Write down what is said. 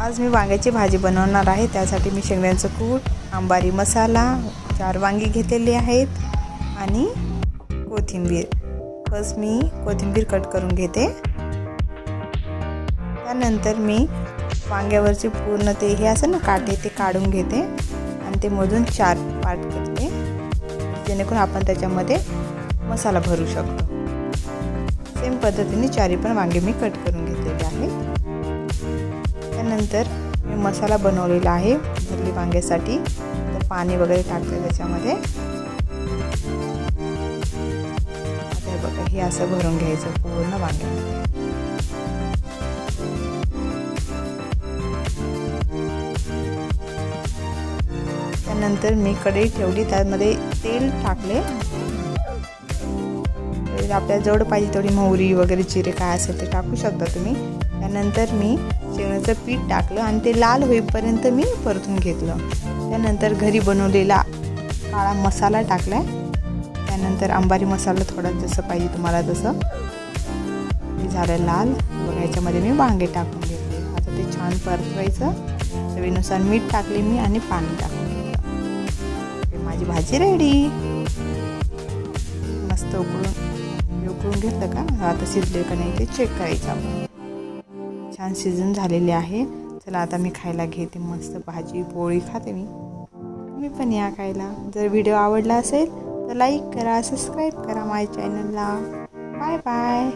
आज मी वांग्याची भाजी बनवणार आहे। त्यासाठी मी शेंगदाण्याचं कूट, अंबारी मसाला, 4 वांगी घेतलेली आहेत आणि कोथिंबीर। फर्स्ट मी कोथिंबीर कट करून घेते। त्यानंतर मी वांग्यावरचे पूर्ण ते हे असं ना काटे ते काढून घेते आणि ते मधून 4 पार्ट करते, जेणेकरून आपण त्याच्यामध्ये मसाला भरू शकतो। सेम पद्धतीने 4 पण वांगे मी कट करून घेतलेले आहेत। त्यानंतर मी मसाला बनवलेला आहे भरली वांग्यासाठी। तर पाणी वगैरे टाकते त्याच्यामध्ये। आता बघा हे असं भरून घ्यायचं पूर्ण वांग्यामध्ये। त्यानंतर मी कढई ठेवली, त्यामध्ये तेल टाकले। आपल्याला जेवढं पाहिजे तेवढी मोहरी वगैरे जिरे काय असेल ते टाकू शकता तुम्ही। त्यानंतर मी शेंगदाण्याचं पीठ टाकलं आणि ते लाल होईपर्यंत मी परतून घेतलं। त्यानंतर घरी बनवलेला काळा मसाला टाकलाय। त्यानंतर अंबारी मसाला थोडा जसं पाहिजे तुम्हाला तसं। हे झालं लाल। बघा याच्यामध्ये मी वांगे टाकून घेतले। आता ते छान परतवायचं। चवीनुसार मीठ टाकले मी आणि पाणी टाकून घेतलं। माझी भाजी रेडी। मस्त उकळून घेतलं का? आता शिजले का नाही ते चेक करायचं आपण। छान शिजून झालेले आहे। चला आता मी खायला घेते। मस्त भाजी पोळी खाते मी। तुम्ही पण या खायला। जर व्हिडिओ आवडला असेल तर लाईक करा, सबस्क्राईब करा माझ्या चॅनलला। Bye bye.